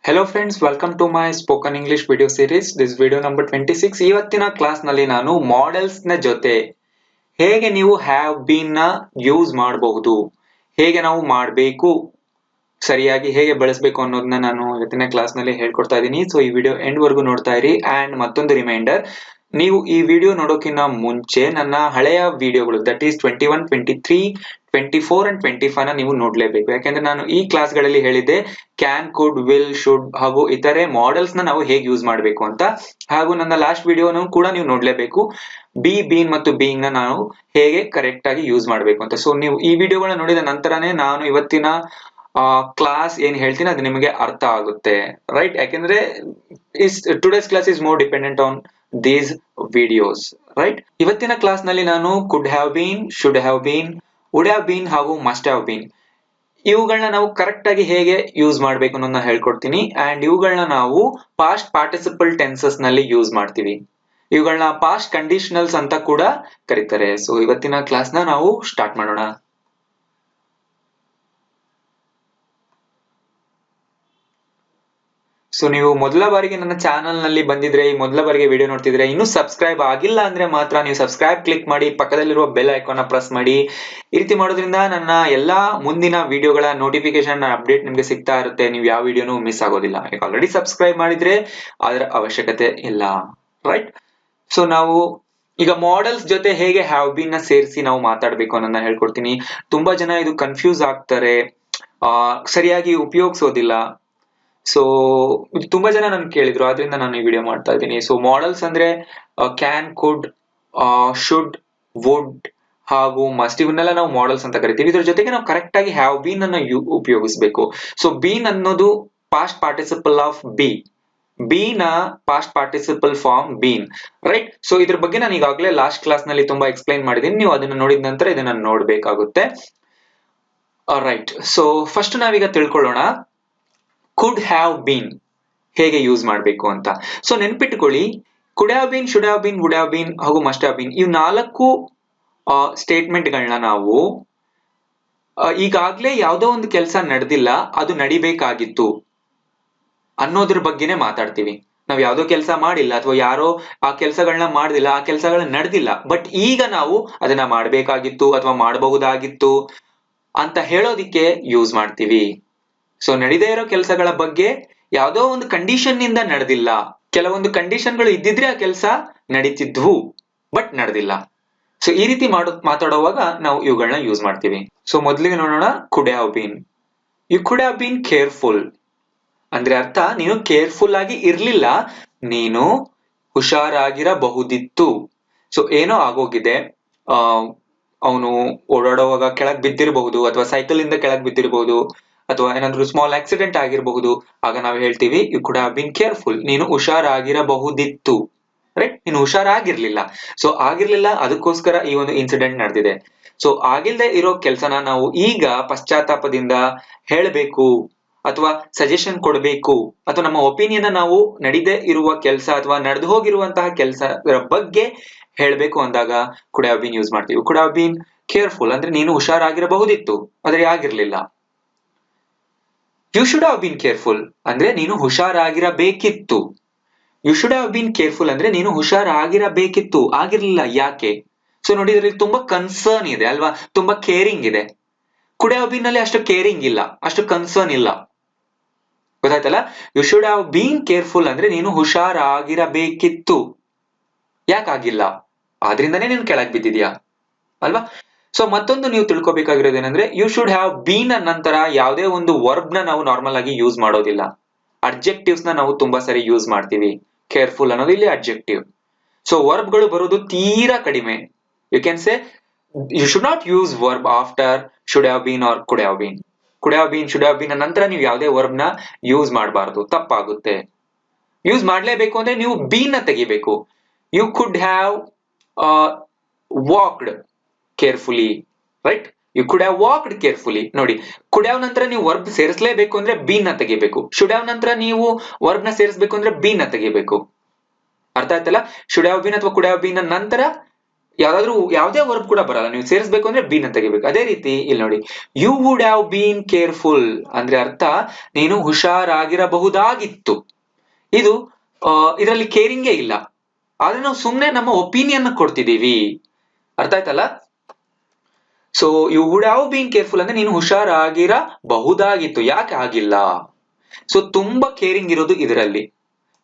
Hello friends, welcome to my spoken English video series. This video number 26. ಇವತ್ತಿನ class ನಲ್ಲಿ ನಾನು models ನ ಜೊತೆ ಹೇಗೆ ನೀವು ಹ್ಯಾವ್ ಬೀನ್ ನ ಯೂಸ್ ಮಾಡಬಹುದು, ಹೇಗೆ ನಾವು ಮಾಡಬೇಕು, ಸರಿಯಾಗಿ ಹೇಗೆ ಬಳಸಬೇಕು ಅನ್ನೋದನ್ನ ನಾನು ಇವತ್ತಿನ ಕ್ಲಾಸ್ ನಲ್ಲಿ ಹೇಳ್ಕೊಡ್ತಾ ಇದ್ದೀನಿ. ಸೊ ಈ ವಿಡಿಯೋ ಎಂಡ್ ವರೆಗೂ ನೋಡ್ತಾ ಇರಿ. ಅಂಡ್ ಮತ್ತೊಂದು ರಿಮೈಂಡರ್, ನೀವು ಈ ವಿಡಿಯೋ ನೋಡೋಕ್ಕಿಂತ ಮುಂಚೆ ನನ್ನ ಹಳೆಯ ವಿಡಿಯೋಗಳು ದಟ್ ಈಸ್ 21, 23, 24 ಅಂಡ್ 25 ನ ನೀವು ನೋಡ್ಲೇಬೇಕು. ಯಾಕೆಂದ್ರೆ ನಾನು ಈ ಕ್ಲಾಸ್ ಗಳಲ್ಲಿ ಹೇಳಿದ್ದೆ ಕ್ಯಾನ್, ಕುಡ್, ವಿಲ್, ಶುಡ್ ಹಾಗೂ ಇತರೆ ಮಾಡೆಲ್ಸ್ ನ ನಾವು ಹೇಗೆ ಯೂಸ್ ಮಾಡಬೇಕು ಅಂತ. ಹಾಗೂ ನನ್ನ ಲಾಸ್ಟ್ ವಿಡಿಯೋನು ಕೂಡ ನೀವು ನೋಡ್ಲೇಬೇಕು, ಬಿ, ಬೀನ್ ಮತ್ತು ಬೀಯಿಂಗ್ ನ ನಾವು ಹೇಗೆ ಕರೆಕ್ಟ್ ಆಗಿ ಯೂಸ್ ಮಾಡಬೇಕು ಅಂತ. ಸೊ ನೀವು ಈ ವಿಡಿಯೋಗಳನ್ನ ನೋಡಿದ ನಂತರನೇ ನಾನು ಇವತ್ತಿನ ಕ್ಲಾಸ್ ಏನ್ ಹೇಳ್ತೀನಿ ಅದು ನಿಮಗೆ ಅರ್ಥ ಆಗುತ್ತೆ, ರೈಟ್? ಯಾಕೆಂದ್ರೆ today's class is more dependent on these videos, right? ಇವತ್ತಿನ ಕ್ಲಾಸ್ ನಲ್ಲಿ ನಾನು ಕುಡ್ have been, should have bean, wood have bean ಹಾಗೂ ಮಸ್ಟ್ ಹ್ಯಾವ್ ಬೀನ್ ಇವುಗಳನ್ನ ನಾವು ಕರೆಕ್ಟ್ ಆಗಿ ಹೇಗೆ ಯೂಸ್ ಮಾಡಬೇಕು ಅನ್ನೋದನ್ನ ಹೇಳ್ಕೊಡ್ತೀನಿ. ಅಂಡ್ ಇವುಗಳನ್ನ ನಾವು ಪಾಸ್ಟ್ ಪಾರ್ಟಿಸಿಪಲ್ ಟೆನ್ಸಸ್ ನಲ್ಲಿ ಯೂಸ್ ಮಾಡ್ತೀವಿ. ಇವುಗಳನ್ನ ಪಾಸ್ಟ್ ಕಂಡೀಷನಲ್ಸ್ ಅಂತ ಕೂಡ ಕರೀತಾರೆ. ಸೊ ಇವತ್ತಿನ ಕ್ಲಾಸ್ ನ ನಾವು ಸ್ಟಾರ್ಟ್ ಮಾಡೋಣ. ಸೊ ನೀವು ಮೊದಲ ಬಾರಿಗೆ ನನ್ನ ಚಾನಲ್ ನಲ್ಲಿ ಬಂದಿದ್ರೆ, ಈ ಮೊದಲ ಬಾರಿಗೆ ವಿಡಿಯೋ ನೋಡ್ತಿದ್ರೆ, ಇನ್ನೂ ಸಬ್ಸ್ಕ್ರೈಬ್ ಆಗಿಲ್ಲ ಅಂದ್ರೆ ಮಾತ್ರ ನೀವು ಸಬ್ಸ್ಕ್ರೈಬ್ ಕ್ಲಿಕ್ ಮಾಡಿ, ಪಕ್ಕದಲ್ಲಿರುವ ಬೆಲ್ ಐಕಾನ್ ಪ್ರೆಸ್ ಮಾಡಿ. ಈ ರೀತಿ ಮಾಡೋದ್ರಿಂದ ನನ್ನ ಎಲ್ಲಾ ಮುಂದಿನ ವಿಡಿಯೋಗಳ ನೋಟಿಫಿಕೇಶನ್ ಅಪ್ಡೇಟ್ ನಿಮ್ಗೆ ಸಿಗ್ತಾ ಇರುತ್ತೆ. ನೀವು ಯಾವ ವಿಡಿಯೋನು ಮಿಸ್ ಆಗೋದಿಲ್ಲ. ಆಲ್ರೆಡಿ ಸಬ್ಸ್ಕ್ರೈಬ್ ಮಾಡಿದ್ರೆ ಅದರ ಅವಶ್ಯಕತೆ ಇಲ್ಲ, ರೈಟ್? ಸೊ ನಾವು ಈಗ ಮಾಡೆಲ್ಸ್ ಜೊತೆ ಹೇಗೆ ಹ್ಯಾವ್ ಬೀನ್ ನ ಸೇರಿಸಿ ನಾವು ಮಾತಾಡ್ಬೇಕು ಅನ್ನೋದನ್ನ ಹೇಳ್ಕೊಡ್ತೀನಿ. ತುಂಬಾ ಜನ ಇದು ಕನ್ಫ್ಯೂಸ್ ಆಗ್ತಾರೆ, ಸರಿಯಾಗಿ ಉಪಯೋಗಿಸೋದಿಲ್ಲ. ಸೊ ತುಂಬಾ ಜನ ನನ್ ಕೇಳಿದ್ರು, ಆದ್ರಿಂದ ನಾನು ಈ ವಿಡಿಯೋ ಮಾಡ್ತಾ ಇದ್ದೀನಿ. ಸೊ ಮಾಡೆಲ್ಸ್ ಅಂದ್ರೆ ಕ್ಯಾನ್, ಕುಡ್, ಶುಡ್, ವುಡ್ ಹಾಗೂ ಮಸ್ಟ್, ಇವನ್ನೆಲ್ಲ ನಾವು ಮಾಡೆಲ್ಸ್ ಅಂತ ಕರಿತೀವಿ. ಇದ್ರ ಜೊತೆಗೆ ನಾವು ಕರೆಕ್ಟ್ ಆಗಿ ಹ್ಯಾವ್ ಬೀನ್ ಅನ್ನ ಉಪಯೋಗಿಸಬೇಕು. ಸೊ ಬೀನ್ ಅನ್ನೋದು past participle of be, be ನ past participle form been, right? So ಇದ್ರ ಬಗ್ಗೆ ನಾನು ಈಗಾಗಲೇ ಲಾಸ್ಟ್ ಕ್ಲಾಸ್ ನಲ್ಲಿ ತುಂಬಾ ಎಕ್ಸ್ಪ್ಲೈನ್ ಮಾಡಿದ್ದೀನಿ. ನೀವು ಅದನ್ನ ನೋಡಿದ ನಂತರ ಇದನ್ನ ನೋಡ್ಬೇಕಾಗುತ್ತೆ, ರೈಟ್? ಸೊ ಫಸ್ಟ್ ನಾವೀಗ ತಿಳ್ಕೊಳ್ಳೋಣ ಕುಡ್ ಹ್ಯಾವ್ ಬೀನ್ ಹೇಗೆ ಯೂಸ್ ಮಾಡಬೇಕು ಅಂತ. ಸೊ ನೆನ್ಪಿಟ್ಕೊಳ್ಳಿ, ಕುಡ್ have been, should have bean, wood have bean ಹಾಗೂ ಮಸ್ಟ್ ಹ್ಯಾವ್ ಬೀನ್ ಇವ್ 4 ಸ್ಟೇಟ್ಮೆಂಟ್ ಗಳನ್ನ ನಾವು ಈಗಾಗ್ಲೇ ಯಾವುದೋ ಒಂದು ಕೆಲಸ ನಡೆದಿಲ್ಲ, ಅದು ನಡಿಬೇಕಾಗಿತ್ತು ಅನ್ನೋದ್ರ ಬಗ್ಗೆನೆ ಮಾತಾಡ್ತೀವಿ. ನಾವ್ ಯಾವ್ದೋ ಕೆಲಸ ಮಾಡಿಲ್ಲ ಅಥವಾ ಯಾರೋ ಆ ಕೆಲಸಗಳನ್ನ ಮಾಡ್ದಿಲ್ಲ, ಆ ಕೆಲಸಗಳನ್ನ ನಡೆದಿಲ್ಲ, ಬಟ್ ಈಗ ನಾವು ಅದನ್ನ ಮಾಡ್ಬೇಕಾಗಿತ್ತು ಅಥವಾ ಮಾಡಬಹುದಾಗಿತ್ತು ಅಂತ ಹೇಳೋದಿಕ್ಕೆ ಯೂಸ್ ಮಾಡ್ತೀವಿ. ಸೊ ನಡೀದೇ ಇರೋ ಕೆಲಸಗಳ ಬಗ್ಗೆ ಯಾವುದೋ ಒಂದು ಕಂಡೀಷನ್ ನಿಂದ ನಡೆದಿಲ್ಲ, ಕೆಲವೊಂದು ಕಂಡೀಷನ್ಗಳು ಇದ್ದಿದ್ರೆ ಆ ಕೆಲಸ ನಡೀತಿದ್ವು ಬಟ್ ನಡೆದಿಲ್ಲ. ಸೊ ಈ ರೀತಿ ಮಾತಾಡುವಾಗ ನಾವು ಇವುಗಳನ್ನ ಯೂಸ್ ಮಾಡ್ತೀವಿ. ಸೊ ಮೊದಲಿಗೆ ನೋಡೋಣ could have been. You could have been careful ಅಂದ್ರೆ ಅರ್ಥ ನೀನು ಕೇರ್ಫುಲ್ ಆಗಿ ಇರ್ಲಿಲ್ಲ, ನೀನು ಹುಷಾರಾಗಿರಬಹುದಿತ್ತು. ಸೊ ಏನೋ ಆಗೋಗಿದೆ, ಅವನು ಓಡಾಡುವಾಗ ಕೆಳಗ್ ಬಿದ್ದಿರಬಹುದು ಅಥವಾ ಸೈಕಲ್ ಇಂದ ಕೆಳಗ್ ಬಿದ್ದಿರಬಹುದು ಅಥವಾ ಏನಾದ್ರೂ ಸ್ಮಾಲ್ ಆಕ್ಸಿಡೆಂಟ್ ಆಗಿರಬಹುದು. ಆಗ ನಾವು ಹೇಳ್ತೀವಿ you could have been careful, ನೀನು ಹುಷಾರಾಗಿರಬಹುದಿತ್ತು, ರೈಟ್? ನೀನು ಹುಷಾರಾಗಿರ್ಲಿಲ್ಲ. ಸೊ ಆಗಿರ್ಲಿಲ್ಲ, ಅದಕ್ಕೋಸ್ಕರ ಈ ಒಂದು ಇನ್ಸಿಡೆಂಟ್ ನಡೆದಿದೆ. ಸೊ ಆಗಿಲ್ದೆ ಇರೋ ಕೆಲ್ಸನ ನಾವು ಈಗ ಪಶ್ಚಾತ್ತಾಪದಿಂದ ಹೇಳಬೇಕು ಅಥವಾ ಸಜೆಷನ್ ಕೊಡಬೇಕು ಅಥವಾ ನಮ್ಮ ಒಪಿನಿಯನ್ ನಾವು ನಡೀದೇ ಇರುವ ಕೆಲಸ ಅಥವಾ ನಡೆದು ಹೋಗಿರುವಂತಹ ಕೆಲಸದ ಬಗ್ಗೆ ಹೇಳ್ಬೇಕು ಅಂದಾಗ ಕುಡ್ ಹ್ಯಾವ್ ಬೀನ್ ಯೂಸ್ ಮಾಡ್ತೀವಿ. ಕುಡ್ ಹ್ಯಾವ್ ಬೀನ್ ಕೇರ್ಫುಲ್ ಅಂದ್ರೆ ನೀನು ಹುಷಾರಾಗಿರಬಹುದಿತ್ತು, ಆದ್ರೆ ಆಗಿರ್ಲಿಲ್ಲ. You should have been careful ಅಂದ್ರೆ ನೀನು ಹುಷಾರಾಗಿರಬೇಕಿತ್ತು. You should have been careful ಅಂದ್ರೆ ನೀನು ಹುಷಾರಾಗಿರಬೇಕಿತ್ತು, ಆಗಿರ್ಲಿಲ್ಲ, ಯಾಕೆ? ಸೊ ನೋಡಿ, ಇದರಲ್ಲಿ ತುಂಬಾ ಕನ್ಸರ್ನ್ ಇದೆ ಅಲ್ವಾ, ತುಂಬಾ ಕೇರಿಂಗ್ ಇದೆ. ಕುಡ್ ಹ್ಯಾವ್ ಬೀನ್ ನಲ್ಲಿ ಅಷ್ಟು ಕೇರಿಂಗ್ ಇಲ್ಲ, ಅಷ್ಟು ಕನ್ಸರ್ನ್ ಇಲ್ಲ, ಗೊತ್ತಾಯ್ತಲ್ಲ? You should have been careful ಅಂದ್ರೆ ನೀನು ಹುಷಾರಾಗಿರಬೇಕಿತ್ತು, ಯಾಕಾಗಿಲ್ಲ? ಆದ್ರಿಂದಾನೇ ನೀನು ಕೆಳಗ್ ಬಿದ್ದಿದ್ಯಾ ಅಲ್ವಾ? ಸೊ ಮತ್ತೊಂದು ನೀವು ತಿಳ್ಕೊಬೇಕಾಗಿರೋದು ಏನಂದ್ರೆ ಯು ಶುಡ್ ಹ್ಯಾವ್ ಬೀನ್ ನಂತರ ಯಾವುದೇ ಒಂದು ವರ್ಬ್ ನ ನಾವು ನಾರ್ಮಲ್ ಆಗಿ ಯೂಸ್ ಮಾಡೋದಿಲ್ಲ. ಅಡ್ಜೆಕ್ಟಿವ್ಸ್ ನ ನಾವು ತುಂಬಾ ಸರಿ ಯೂಸ್ ಮಾಡ್ತೀವಿ. ಕೇರ್ಫುಲ್ ಅನ್ನೋದು ಇಲ್ಲಿ ಅಡ್ಜೆಕ್ಟಿವ್. ಸೊ ವರ್ಬ್ ಗಳು ಬರೋದು ತೀರಾ ಕಡಿಮೆ. You can say you should not use verb after should have been or could have been. Could have been, should have been ನಂತರ ನೀವು ಯಾವುದೇ ವರ್ಬ್ ನ ಯೂಸ್ ಮಾಡಬಾರದು, ತಪ್ಪಾಗುತ್ತೆ. ಯೂಸ್ ಮಾಡ್ಲೇಬೇಕು ಅಂದ್ರೆ ನೀವು ಬೀನ್ ನ ತೆಗಿಬೇಕು. You could have walked carefully, right? You could have walked carefully. ನೋಡಿ, ಕುಡ್ ಹ್ಯಾವ್ ನಂತರ ನೀವು ವರ್ಬ್ ಸೇರಿಸಲೇಬೇಕು ಅಂದ್ರೆ ಬೀನ್ ನ ತೆಗಿಬೇಕು. ಶುಡ್ ಹ್ಯಾವ್ ನಂತರ ನೀವು ವರ್ಬ್ ನ ಸೇರಿಸಬೇಕು ಅಂದ್ರೆ ಬೀನ್ ನ ತೆಗಿಬೇಕು. ಅರ್ಥ ಆಯ್ತಲ್ಲ? ಶುಡ್ ಹ್ಯಾವ್ ಬೀನ್ ಅಥವಾ ಕುಡ್ ಹ್ಯಾವ್ ಬೀನ್ ನಂತರ ಯಾವುದೇ ವರ್ಬ್ ಕೂಡ ಬರಲ್ಲ, ನೀವು ಸೇರಿಸಬೇಕು ಅಂದ್ರೆ ಬೀನ್ ಅಂತ ತೆಗಿಬೇಕು. ಅದೇ ರೀತಿ ಇಲ್ಲಿ ನೋಡಿ, you would have been careful ಅಂದ್ರೆ ಅರ್ಥ ನೀನು ಹುಷಾರಾಗಿರಬಹುದಾಗಿತ್ತು. ಇದು ಇದರಲ್ಲಿ ಕೇರಿಂಗೇ ಇಲ್ಲ, ಆದ್ರೆ ನಾವು ಸುಮ್ನೆ ನಮ್ಮ ಒಪಿನಿಯನ್ ಕೊಡ್ತಿದೀವಿ. ಅರ್ಥ ಆಯ್ತಲ್ಲ? So you would have been careful ಅಂದ್ರೆ ನೀನು ಹುಷಾರಾಗಿರಬಹುದಾಗಿತ್ತು, ಯಾಕೆ ಆಗಿಲ್ಲ? ಸೊ ತುಂಬಾ ಕೇರಿಂಗ್ ಇರೋದು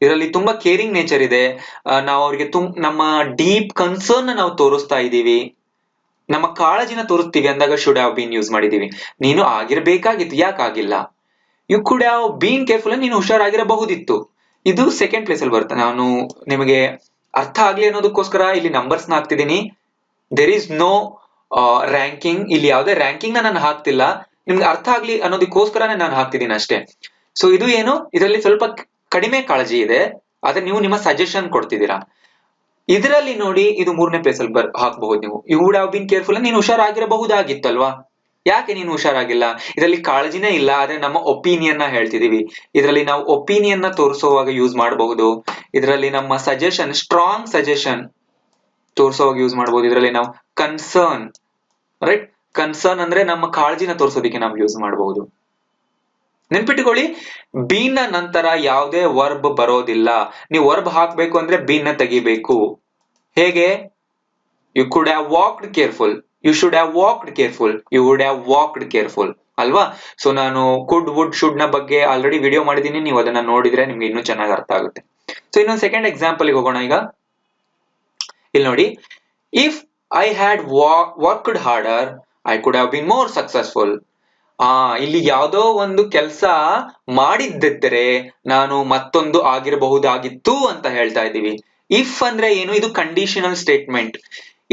ಇದರಲ್ಲಿ ತುಂಬಾ ಕೇರಿಂಗ್ ನೇಚರ್ ಇದೆ. ನಾವು ಅವ್ರಿಗೆ ನಮ್ಮ ಡೀಪ್ ಕನ್ಸರ್ನ್ ನಾವು ತೋರಿಸ್ತಾ ಇದ್ದೀವಿ, ನಮ್ಮ ಕಾಳಜಿನ ತೋರಿಸ್ತೀವಿ ಅಂದಾಗ ಶುಡ್ ಹ್ಯಾವ್ ಬೀನ್ ಯೂಸ್ ಮಾಡಿದೀವಿ. ನೀನು ಆಗಿರ್ಬೇಕಾಗಿತ್ತು, ಯಾಕೆ ಆಗಿಲ್ಲ? You could have been careful ನೀನು ಹುಷಾರಾಗಿರಬಹುದಿತ್ತು. ಇದು ಸೆಕೆಂಡ್ ಪ್ಲೇಸ್ ಅಲ್ಲಿ ಬರುತ್ತೆ. ನಾನು ನಿಮಗೆ ಅರ್ಥ ಆಗ್ಲಿ ಅನ್ನೋದಕ್ಕೋಸ್ಕರ ಇಲ್ಲಿ ನಂಬರ್ಸ್ ನ ಹಾಕ್ತಿದ್ದೀನಿ. ದೇರ್ ಇಸ್ ನೋ ರ್ಯಾಂಕಿಂಗ್, ಇಲ್ಲಿ ಯಾವುದೇ ರ್ಯಾಂಕಿಂಗ್ ನಾನು ಹಾಕ್ತಿಲ್ಲ, ನಿಮ್ಗೆ ಅರ್ಥ ಆಗ್ಲಿ ಅನ್ನೋದಕ್ಕೋಸ್ಕರನೇ ನಾನು ಹಾಕ್ತಿದ್ದೀನಿ ಅಷ್ಟೇ. ಸೊ ಇದು ಏನು, ಇದರಲ್ಲಿ ಸ್ವಲ್ಪ ಕಡಿಮೆ ಕಾಳಜಿ ಇದೆ, ಆದ್ರೆ ನೀವು ನಿಮ್ಮ ಸಜೆಷನ್ ಕೊಡ್ತಿದ್ದೀರಾ. ಇದರಲ್ಲಿ ನೋಡಿ, ಇದು ಮೂರನೇ ಪ್ಲೇಸ್ ಅಲ್ಲಿ ಹಾಕಬಹುದು ನೀವು. You would have been careful ನೀನು ಹುಷಾರಾಗಿರಬಹುದಾಗಿತ್ತಲ್ವಾ, ಯಾಕೆ ನೀನು ಹುಷಾರಾಗಿಲ್ಲ? ಇದರಲ್ಲಿ ಕಾಳಜಿನೇ ಇಲ್ಲ, ಆದ್ರೆ ನಮ್ಮ ಒಪಿನಿಯನ್ ನ ಹೇಳ್ತಿದೀವಿ. ಇದರಲ್ಲಿ ನಾವು ಒಪಿನಿಯನ್ ನ ತೋರಿಸುವಾಗ ಯೂಸ್ ಮಾಡಬಹುದು. ಇದರಲ್ಲಿ ನಮ್ಮ ಸಜೆಷನ್, ಸ್ಟ್ರಾಂಗ್ ಸಜೆಷನ್ ತೋರಿಸುವಾಗ ಯೂಸ್ ಮಾಡಬಹುದು. ಇದರಲ್ಲಿ ನಾವು ಕನ್ಸರ್ನ್, ರೈಟ್, ಕನ್ಸರ್ನ್ ಅಂದ್ರೆ ನಮ್ಮ ಕಾಳಜಿನ ತೋರಿಸೋದಕ್ಕೆ ನಾವು ಯೂಸ್ ಮಾಡಬಹುದು. ನೆನ್ಪಿಟ್ಟುಕೊಳ್ಳಿ, ಬೀನ್ ನ ನಂತರ ಯಾವುದೇ ವರ್ಬ್ ಬರೋದಿಲ್ಲ. ನೀವು ವರ್ಬ್ ಹಾಕ್ಬೇಕು ಅಂದ್ರೆ ಬೀನ್ ನ ತೆಗಿಬೇಕು. ಹೇಗೆ? You could have walked careful, you should have walked careful, you would have walked careful ಅಲ್ವಾ? ಸೊ ನಾನು ಕುಡ್ ವುಡ್ ಶುಡ್ ನ ಬಗ್ಗೆ ಆಲ್ರೆಡಿ ವಿಡಿಯೋ ಮಾಡಿದೀನಿ, ನೀವು ಅದನ್ನ ನೋಡಿದ್ರೆ ನಿಮ್ಗೆ ಇನ್ನೂ ಚೆನ್ನಾಗಿ ಅರ್ಥ ಆಗುತ್ತೆ. ಸೊ ಇನ್ನೊಂದು ಸೆಕೆಂಡ್ ಎಕ್ಸಾಂಪಲ್ ಹೋಗೋಣ. ಈಗ ಇಲ್ಲಿ ನೋಡಿ, if I had worked order I could have bean more successful. ಇಲ್ಲಿ ಯಾವುದೋ ಒಂದು ಕೆಲಸ ಮಾಡಿದ್ದಿದ್ದರೆ ನಾನು ಮತ್ತೊಂದು ಆಗಿರಬಹುದಾಗಿತ್ತು ಅಂತ ಹೇಳ್ತಾ ಇದ್ದೀವಿ. ಇಫ್ ಅಂದ್ರೆ ಏನು? ಇದು ಕಂಡೀಷನಲ್ ಸ್ಟೇಟ್ಮೆಂಟ್.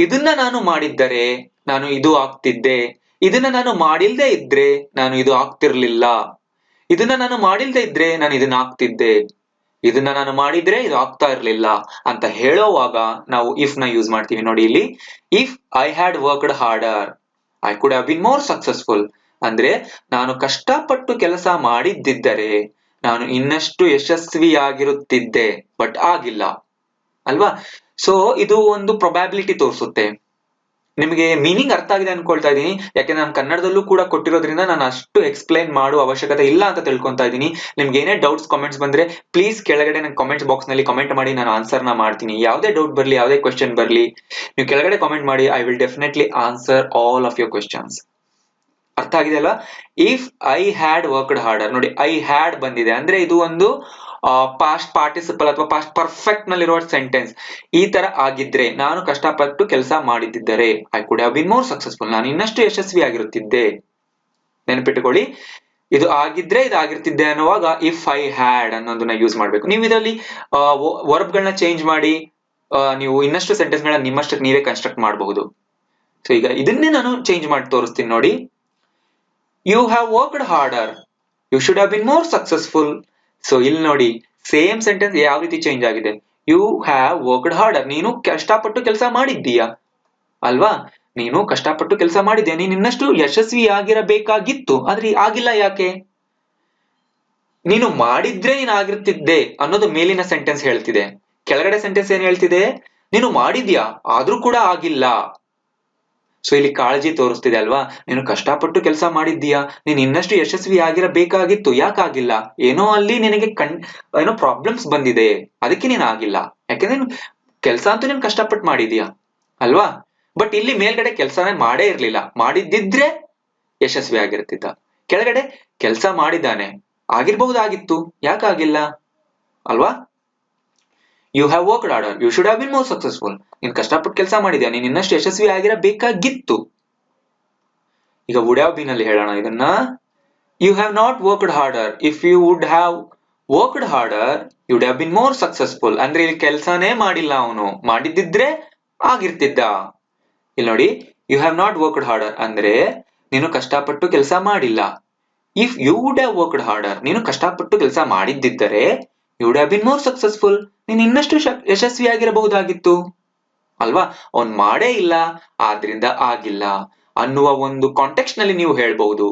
ಇದನ್ನ ನಾನು ಮಾಡಿದ್ದರೆ ನಾನು ಇದು ಆಗ್ತಿದ್ದೆ, ಇದನ್ನ ನಾನು ಮಾಡಿಲ್ದೇ ಇದ್ರೆ ನಾನು ಇದು ಆಗ್ತಿರ್ಲಿಲ್ಲ, ಇದನ್ನ ನಾನು ಮಾಡಿಲ್ದೇ ಇದ್ರೆ ನಾನು ಇದನ್ನ ಆಗ್ತಿದ್ದೆ, ಇದನ್ನ ನಾನು ಮಾಡಿದ್ರೆ ಇದು ಆಗ್ತಾ ಇರ್ಲಿಲ್ಲ ಅಂತ ಹೇಳೋವಾಗ ನಾವು ಇಫ್ ನ ಯೂಸ್ ಮಾಡ್ತೀವಿ. ನೋಡಿ ಇಲ್ಲಿ, if I had worked order I could have been more successful ಅಂದ್ರೆ ನಾನು ಕಷ್ಟಪಟ್ಟು ಕೆಲಸ ಮಾಡಿದ್ದಿದ್ದರೆ ನಾನು ಇನ್ನಷ್ಟು ಯಶಸ್ವಿಯಾಗಿರುತ್ತಿದ್ದೆ, ಬಟ್ ಆಗಿಲ್ಲ ಅಲ್ವಾ? ಸೊ ಇದು ಒಂದು ಪ್ರೊಬ್ಯಾಬಿಲಿಟಿ ತೋರಿಸುತ್ತೆ. ನಿಮಗೆ ಮೀನಿಂಗ್ ಅರ್ಥ ಆಗಿದೆ ಅನ್ಕೊಳ್ತಾ ಇದ್ದೀನಿ, ಯಾಕೆಂದ್ರೆ ನಾನು ಕನ್ನಡದಲ್ಲೂ ಕೂಡ ಕೊಟ್ಟಿರೋದ್ರಿಂದ ನಾನು ಅಷ್ಟು ಎಕ್ಸ್ಪ್ಲೈನ್ ಮಾಡುವ ಅವಶ್ಯಕತೆ ಇಲ್ಲ ಅಂತ ತಿಳ್ಕೊಂತಾ ಇದ್ದೀನಿ. ನಿಮ್ಗೆ ಏನೇ ಡೌಟ್ಸ್ ಕಾಮೆಂಟ್ಸ್ ಬಂದ್ರೆ ಪ್ಲೀಸ್ ಕೆಳಗಡೆ ನನ್ನ ಕಾಮೆಂಟ್ ಬಾಕ್ಸ್ ನಲ್ಲಿ ಕಮೆಂಟ್ ಮಾಡಿ, ನಾನು ಆನ್ಸರ್ ನ ಮಾಡ್ತೀನಿ. ಯಾವುದೇ ಡೌಟ್ ಬರ್ಲಿ, ಯಾವುದೇ ಕ್ವೆಶ್ಚನ್ ಬರ್ಲಿ, ನೀವು ಕೆಳಗಡೆ ಕಾಮೆಂಟ್ ಮಾಡಿ, I will definitely answer all of your questions. ಅರ್ಥ ಆಗಿದೆಯಲ್ಲ? If I had worked order, ನೋಡಿ ಐ ಹ್ಯಾಡ್ ಬಂದಿದೆ ಅಂದ್ರೆ ಇದು ಒಂದು ಪಾಸ್ಟ್ ಪಾರ್ಟಿಸಿಪಲ್ ಅಥವಾ ಪಾಸ್ಟ್ ಪರ್ಫೆಕ್ಟ್ ನಲ್ಲಿರುವ ಸೆಂಟೆನ್ಸ್. ಈ ತರ ಆಗಿದ್ರೆ, ನಾನು ಕಷ್ಟಪಟ್ಟು ಕೆಲಸ ಮಾಡಿದ್ದರೆ I could have been more successful, ನಾನು ಇನ್ನಷ್ಟು ಯಶಸ್ವಿಯಾಗಿರುತ್ತಿದ್ದೆ. ನೆನಪಿಟ್ಟುಕೊಳ್ಳಿ, ಇದು ಆಗಿದ್ರೆ ಇದು ಆಗಿರ್ತಿದ್ದೆ ಅನ್ನುವಾಗ ಇಫ್ ಐ ಹ್ಯಾಡ್ ಅನ್ನೋದನ್ನ ಯೂಸ್ ಮಾಡ್ಬೇಕು. ನೀವು ಇದರಲ್ಲಿ ವರ್ಬ್ ಗಳನ್ನ ಚೇಂಜ್ ಮಾಡಿ ನೀವು ಇನ್ನಷ್ಟು ಸೆಂಟೆನ್ಸ್ ಗಳನ್ನ ನಿಮ್ಮಷ್ಟಕ್ಕೆ ನೀವೇ ಕನ್ಸ್ಟ್ರಕ್ಟ್ ಮಾಡಬಹುದು. ಸೊ ಈಗ ಇದನ್ನೇ ನಾನು ಚೇಂಜ್ ಮಾಡಿ ತೋರಿಸ್ತೀನಿ ನೋಡಿ. You have worked harder you should have been more successful. So ಇಲ್ಲಿ ನೋಡಿ, ಸೇಮ್ ಸೆಂಟೆನ್ಸ್ ಯಾವ ರೀತಿ ಚೇಂಜ್ ಆಗಿದೆ. ಯು ಹ್ಯಾವ್ ವರ್ಕ್ಡ್ ಹಾರ್ಡರ್, ನೀನು ಕಷ್ಟಪಟ್ಟು ಕೆಲಸ ಮಾಡಿದ್ದೀಯಾ ಅಲ್ವಾ? ನೀನು ಕಷ್ಟಪಟ್ಟು ಕೆಲಸ ಮಾಡಿದ್ಯಾ, ನೀನು ಇನ್ನಷ್ಟು ಯಶಸ್ವಿಯಾಗಿರಬೇಕಾಗಿತ್ತು, ಆದ್ರೆ ಆಗಿಲ್ಲ. ಯಾಕೆ? ನೀನು ಮಾಡಿದ್ರೆ ನೀನು ಆಗಿರ್ತಿದ್ದೆ ಅನ್ನೋದು ಮೇಲಿನ ಸೆಂಟೆನ್ಸ್ ಹೇಳ್ತಿದೆ. ಕೆಳಗಡೆ ಸೆಂಟೆನ್ಸ್ ಏನ್ ಹೇಳ್ತಿದೆ? ನೀನು ಮಾಡಿದ್ಯಾ ಆದ್ರೂ ಕೂಡ ಆಗಿಲ್ಲ. ಸೊ ಇಲ್ಲಿ ಕಾಳಜಿ ತೋರಿಸ್ತಿದೆ ಅಲ್ವಾ? ನೀನು ಕಷ್ಟಪಟ್ಟು ಕೆಲಸ ಮಾಡಿದ್ದೀಯಾ, ನೀನು ಇನ್ನಷ್ಟು ಯಶಸ್ವಿ ಆಗಿರಬೇಕಾಗಿತ್ತು, ಯಾಕಾಗಿಲ್ಲ? ಏನೋ ಅಲ್ಲಿ ನಿನಗೆ ಏನೋ ಪ್ರಾಬ್ಲಮ್ಸ್ ಬಂದಿದೆ, ಅದಕ್ಕೆ ನೀನ್ ಆಗಿಲ್ಲ. ಯಾಕಂದ್ರೆ ಕೆಲಸ ಅಂತೂ ನೀನು ಕಷ್ಟಪಟ್ಟು ಮಾಡಿದೀಯಾ ಅಲ್ವಾ? ಬಟ್ ಇಲ್ಲಿ ಮೇಲ್ಗಡೆ ಕೆಲಸನೇ ಮಾಡೇ ಇರ್ಲಿಲ್ಲ, ಮಾಡಿದ್ದಿದ್ರೆ ಯಶಸ್ವಿ ಆಗಿರ್ತಿದ್ದ. ಕೆಳಗಡೆ ಕೆಲಸ ಮಾಡಿದ್ದಾನೆ, ಆಗಿರ್ಬಹುದಾಗಿತ್ತು, ಯಾಕಾಗಿಲ್ಲ ಅಲ್ವಾ? You have worked harder you should have been more successful, ನೀನ್ ಕಷ್ಟಪಟ್ಟು ಕೆಲಸ ಮಾಡಿದ್ಯಾ, ನೀನ್ ಇನ್ನಷ್ಟು ಯಶಸ್ವಿ ಆಗಿರಬೇಕಾಗಿತ್ತು. ಈಗ ವುಡ್ ಹ್ಯಾವ್ ಬೀನ್ ಅಲ್ಲಿ ಹೇಳೋಣ ಇದನ್ನ. You have not worked harder if you would have worked harder you would have been more successful ಅಂದ್ರೆ ಇಲ್ಲಿ ಕೆಲಸನೇ ಮಾಡಿಲ್ಲ, ಅವನು ಮಾಡಿದ್ದಿದ್ರೆ ಆಗಿರ್ತಿದ್ದ. ಇಲ್ಲಿ ನೋಡಿ, you have not worked harder ಅಂದ್ರೆ ನೀನು ಕಷ್ಟಪಟ್ಟು ಕೆಲಸ ಮಾಡಿಲ್ಲ. If you would have worked harder, ನೀನು ಕಷ್ಟಪಟ್ಟು ಕೆಲಸ ಮಾಡಿದ್ದಿದ್ದರೆ you would have been more successful, ನೀನು ಇನ್ನಷ್ಟು ಯಶಸ್ವಿಯಾಗಿರಬಹುದಾಗಿತ್ತು ಅಲ್ವಾ? ಅವನ್ ಮಾಡೇ ಇಲ್ಲ, ಆದ್ರಿಂದ ಆಗಿಲ್ಲ ಅನ್ನುವ ಒಂದು ಕಾಂಟೆಕ್ಸ್ಟ್ ನಲ್ಲಿ ನೀವು ಹೇಳ್ಬಹುದು.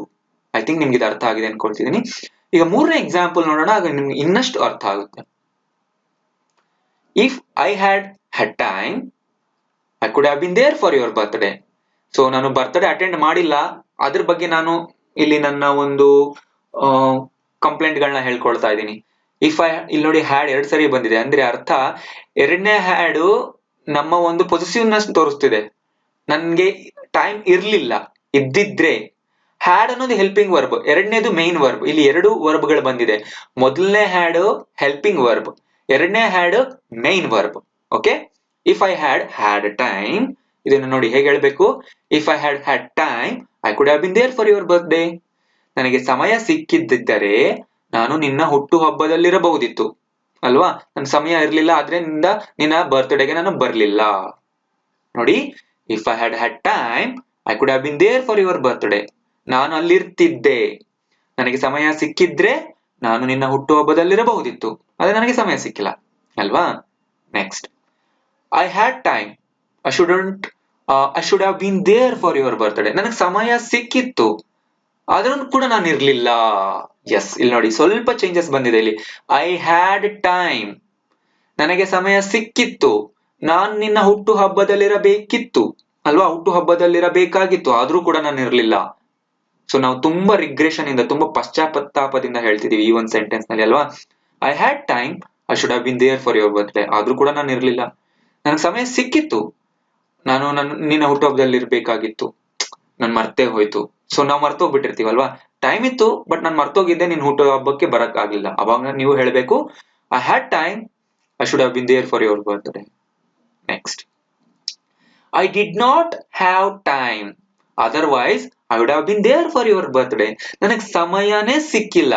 ಐ ಥಿಂಕ್ ನಿಮ್ಗೆ ಇದು ಅರ್ಥ ಆಗಿದೆ ಅನ್ಕೊಳ್ತಿದ್ದೀನಿ. ಈಗ ಮೂರನೇ ಎಕ್ಸಾಂಪಲ್ ನೋಡೋಣ, ಆಗ ನಿಮ್ಗೆ ಇನ್ನಷ್ಟು ಅರ್ಥ ಆಗುತ್ತೆ. If I had time I could have been there for your birthday. So ನಾನು ಬರ್ತ್ಡೇ ಅಟೆಂಡ್ ಮಾಡಿಲ್ಲ, ಅದ್ರ ಬಗ್ಗೆ ನಾನು ಇಲ್ಲಿ ನನ್ನ ಒಂದು ಕಂಪ್ಲೇಂಟ್ ಗಳನ್ನ ಹೇಳ್ಕೊಳ್ತಾ ಇದ್ದೀನಿ. ಇಲ್ಲಿ ನೋಡಿ ಹ್ಯಾಡ್ 2 ಸರಿ ಬಂದಿದೆ, ಅಂದ್ರೆ ಅರ್ಥ ಎರಡನೇ ಹ್ಯಾಡ್ ನಮ್ಮ ಒಂದು ಪೊಸೆಸಿವ್ನೆಸ್ ತೋರಿಸ್ತಿದೆ. ನನ್ಗೆ ಟೈಮ್ ಇರ್ಲಿಲ್ಲ, ಇದ್ದಿದ್ರೆ. ಹ್ಯಾಡ್ ಅನ್ನೋದು ಹೆಲ್ಪಿಂಗ್ ವರ್ಬ್, ಎರಡನೇದು ಮೈನ್ ವರ್ಬ್. ಇಲ್ಲಿ 2 ವರ್ಬ್ ಗಳು ಬಂದಿದೆ. ಮೊದಲನೇ ಹ್ಯಾಡ್ ಹೆಲ್ಪಿಂಗ್ ವರ್ಬ್, ಎರಡನೇ had main verb. Okay, if I had time, ಇದನ್ನು ನೋಡಿ ಹೇಗೆ ಹೇಳ್ಬೇಕು. If I had time I could have been there for your birthday. ನನಗೆ ಸಮಯ ಸಿಕ್ಕಿದ್ದರೆ ನಾನು ನಿನ್ನ ಹುಟ್ಟು ಹಬ್ಬದಲ್ಲಿರಬಹುದಿತ್ತು ಅಲ್ವಾ. ನನ್ ಸಮಯ ಇರ್ಲಿಲ್ಲ, ಆದ್ರಿಂದ ನಿನ್ನ ಬರ್ತ್ಡೇಗೆ ನಾನು ಬರ್ಲಿಲ್ಲ. ನೋಡಿ, if I had time I could have been there for your birthday. ನಾನು ಅಲ್ಲಿರ್ತಿದ್ದೆ. ನನಗೆ ಸಮಯ ಸಿಕ್ಕಿದ್ರೆ ನಾನು ನಿನ್ನ ಹುಟ್ಟು ಹಬ್ಬದಲ್ಲಿರಬಹುದಿತ್ತು, ಆದ್ರೆ ನನಗೆ ಸಮಯ ಸಿಕ್ಕಿಲ್ಲ ಅಲ್ವಾ. Next, I had time I should have been there for your birthday. ನನಗೆ ಸಮಯ ಸಿಕ್ಕಿತ್ತು, ಆದ್ರೂ ಕೂಡ ನಾನು ಇರ್ಲಿಲ್ಲ. ಎಸ್, ಇಲ್ಲಿ ನೋಡಿ ಸ್ವಲ್ಪ ಚೇಂಜಸ್ ಬಂದಿದೆ. ಇಲ್ಲಿ ಐ ಹ್ಯಾಡ್ ಟೈಮ್, ನನಗೆ ಸಮಯ ಸಿಕ್ಕಿತ್ತು, ನಾನ್ ನಿನ್ನ ಹುಟ್ಟು ಹಬ್ಬದಲ್ಲಿರಬೇಕಿತ್ತು ಅಲ್ವಾ, ಹುಟ್ಟು ಹಬ್ಬದಲ್ಲಿರಬೇಕಾಗಿತ್ತು, ಆದ್ರೂ ಕೂಡ ನಾನು ಇರ್ಲಿಲ್ಲ. ಸೊ ನಾವು ತುಂಬಾ ರಿಗ್ರೆಷನ್ ಇಂದ, ತುಂಬಾ ಪಶ್ಚಾತ್ತಾಪದಿಂದ ಹೇಳ್ತಿದೀವಿ ಈ ಒಂದು ಸೆಂಟೆನ್ಸ್ ನಲ್ಲಿ ಅಲ್ವಾ. I had time I should have been there for your birthday, ಆದ್ರೂ ಕೂಡ ನಾನು ಇರ್ಲಿಲ್ಲ. ನನಗೆ ಸಮಯ ಸಿಕ್ಕಿತ್ತು, ನಾನು ನಿನ್ನ ಹುಟ್ಟುಹಬ್ಬದಲ್ಲಿ ಇರ್ಬೇಕಾಗಿತ್ತು, ನನ್ ಮರ್ತೇ ಹೋಯ್ತು. ಸೊ ನಾವು ಮರ್ತೋಗ್ಬಿಟ್ಟಿರ್ತೀವಲ್ವಾ. ಟೈಮ್ ಇತ್ತು, ಬಟ್ ನಾನು ಮರ್ತೋಗಿದ್ದೆ, ನಿನ್ ಹುಟ್ಟು ಹಬ್ಬಕ್ಕೆ ಬರಕ್ ಆಗ್ಲಿಲ್ಲ. ಅವಾಗ ನೀವು ಹೇಳ್ಬೇಕು I had time I should have been there for your birthday. Next, I did not have time otherwise I would have been there for your birthday. ನನಗೆ ಸಮಯನೇ ಸಿಕ್ಕಿಲ್ಲ,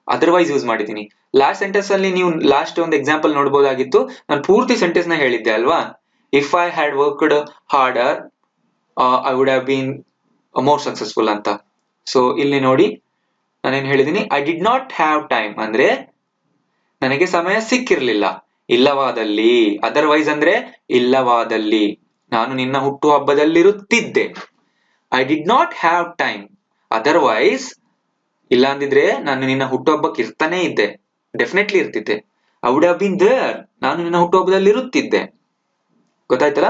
ಅದರ್ವೈಸ್ ಯೂಸ್ ಮಾಡಿದ್ದೀನಿ. ಲಾಸ್ಟ್ ಸೆಂಟೆನ್ಸ್ ಅಲ್ಲಿ ನೀವು ಲಾಸ್ಟ್ ಒಂದು example ನೋಡ್ಬೋದಾಗಿತ್ತು. ನಾನು ಪೂರ್ತಿ sentence ನ ಹೇಳಿದ್ದೆ ಅಲ್ವಾ. If I had worked order I would have bean more successful ಅಂತ. ಸೊ ಇಲ್ಲಿ ನೋಡಿ ನಾನೇನ್ ಹೇಳಿದೀನಿ, I did not have time ಅಂದ್ರೆ ನನಗೆ ಸಮಯ ಸಿಕ್ಕಿರ್ಲಿಲ್ಲ, ಇಲ್ಲವಾದಲ್ಲಿ. ಅದರ್ವೈಸ್ ಅಂದ್ರೆ ಇಲ್ಲವಾದಲ್ಲಿ, ನಾನು ನಿನ್ನ ಹುಟ್ಟು ಹಬ್ಬದಲ್ಲಿರುತ್ತಿದ್ದೆ. I did not have time otherwise, ಇಲ್ಲ ಅಂದಿದ್ರೆ ನಾನು ನಿನ್ನ ಹುಟ್ಟುಹಬ್ಬಕ್ಕೆ ಇರ್ತಾನೆ ಇದ್ದೆ, ಡೆಫಿನೆಟ್ಲಿ ಇರ್ತಿದ್ದೆ. I would have been there, ನಾನು ನಿನ್ನ ಹುಟ್ಟುಹಬ್ಬದಲ್ಲಿ ಇರುತ್ತಿದ್ದೆ. ಗೊತ್ತಾಯ್ತಲ್ಲ.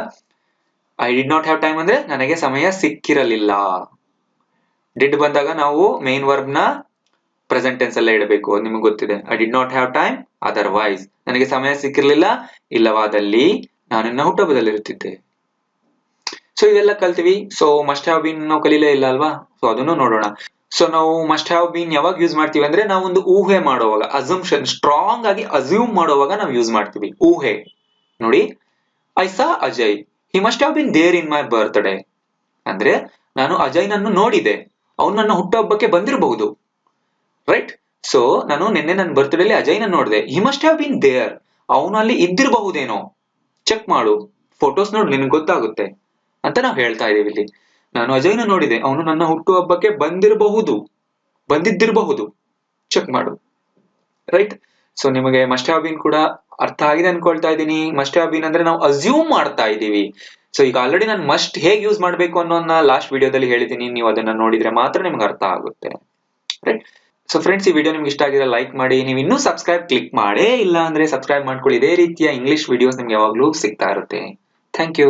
I did not have time ಅಂದ್ರೆ ನನಗೆ ಸಮಯ ಸಿಕ್ಕಿರಲಿಲ್ಲ. ಡಿಡ್ ಬಂದಾಗ ನಾವು ಮೇನ್ ವರ್ಬ್ ನ ಪ್ರೆಸೆಂಟ್ ಟೆನ್ಸ್ ಅಲ್ಲೇ ಇಡಬೇಕು, ನಿಮ್ಗೆ ಗೊತ್ತಿದೆ. I did not have time otherwise, ನನಗೆ ಸಮಯ ಸಿಕ್ಕಿರ್ಲಿಲ್ಲ, ಇಲ್ಲವಾದಲ್ಲಿ ನಾನು ನಿನ್ನ ಹುಟ್ಟುಹಬ್ಬದಲ್ಲಿ ಇರುತ್ತಿದ್ದೆ. ಸೊ ಇವೆಲ್ಲ ಕಲ್ತೀವಿ. ಸೊ ಮಸ್ಟ್ ಹ್ಯಾವ್ ಬೀನ್ ನಾವು ಕಲೀಲೇ ಇಲ್ಲ ಅಲ್ವಾ. ಸೊ ಅದನ್ನು ನೋಡೋಣ. ಸೊ ನಾವು ಮಸ್ಟ್ ಹ್ಯಾವ್ ಬೀನ್ ಯಾವಾಗ ಯೂಸ್ ಮಾಡ್ತೀವಿ ಅಂದ್ರೆ ನಾವು ಒಂದು ಊಹೆ ಮಾಡುವಾಗ, ಅಸಂಪ್ಷನ್, ಸ್ಟ್ರಾಂಗ್ ಆಗಿ ಅಸ್ಯೂಮ್ ಮಾಡುವಾಗ ನಾವು ಯೂಸ್ ಮಾಡ್ತೀವಿ ಊಹೆ. ನೋಡಿ, I saw Ajay he must have been there in my birthday ಅಂದ್ರೆ ನಾನು ಅಜಯ್ನನ್ನು ನೋಡಿದೆ, ಅವನು ನನ್ನ ಹುಟ್ಟುಹಬ್ಬಕ್ಕೆ ಬಂದಿರಬಹುದು, ರೈಟ್. ಸೊ ನಾನು ನಿನ್ನೆ ನನ್ನ ಬರ್ತ್ಡೇಲಿ ಅಜಯ್ನ ನೋಡಿದೆ, he must have been there, ಅವನು ಅಲ್ಲಿ ಇದ್ದಿರಬಹುದೇನೋ, ಚೆಕ್ ಮಾಡು, ಫೋಟೋಸ್ ನೋಡು, ನಿನ್ಗೆ ಗೊತ್ತಾಗುತ್ತೆ ಅಂತ ನಾವು ಹೇಳ್ತಾ ಇದೀವಿ. ಇಲ್ಲಿ ನಾನು ಅಜಯ್ನ ನೋಡಿದೆ, ಅವನು ನನ್ನ ಹುಟ್ಟುಹಬ್ಬಕ್ಕೆ ಬಂದಿದ್ದಿರಬಹುದು, ಚೆಕ್ ಮಾಡು, ರೈಟ್. ಸೊ ನಿಮಗೆ ಮಸ್ಟ್ ಹ್ಯಾವ್ ಬೀನ್ ಕೂಡ ಅರ್ಥ ಆಗಿದೆ ಅನ್ಕೊಳ್ತಾ ಇದ್ದೀನಿ. ಮಸ್ಟ್ ಹ್ಯಾವ್ ಬೀನ್ ಅಂದ್ರೆ ನಾವು ಅಸ್ಯೂಮ್ ಮಾಡ್ತಾ ಇದೀವಿ. ಸೊ ಈಗ ಆಲ್ರೆಡಿ ನಾನು ಮಸ್ಟ್ ಹೇಗೆ ಯೂಸ್ ಮಾಡ್ಬೇಕು ಅನ್ನೋದನ್ನ ಲಾಸ್ಟ್ ವಿಡಿಯೋದಲ್ಲಿ ಹೇಳಿದ್ದೀನಿ, ನೀವು ಅದನ್ನ ನೋಡಿದ್ರೆ ಮಾತ್ರ ನಿಮ್ಗೆ ಅರ್ಥ ಆಗುತ್ತೆ, ರೈಟ್. ಸೊ ಫ್ರೆಂಡ್ಸ್, ಈ ವಿಡಿಯೋ ನಿಮ್ಗೆ ಇಷ್ಟ ಆಗಿದೆ ಲೈಕ್ ಮಾಡಿ. ನೀವು ಇನ್ನೂ ಸಬ್ಸ್ಕ್ರೈಬ್ ಕ್ಲಿಕ್ ಮಾಡೇ ಇಲ್ಲ ಅಂದ್ರೆ ಸಬ್ಸ್ಕ್ರೈಬ್ ಮಾಡ್ಕೊಳ್ಳಿ. ಇದೇ ರೀತಿಯ ಇಂಗ್ಲಿಷ್ ವಿಡಿಯೋಸ್ ನಿಮ್ಗೆ ಯಾವಾಗ್ಲೂ ಸಿಗ್ತಾ ಇರುತ್ತೆ. Thank you.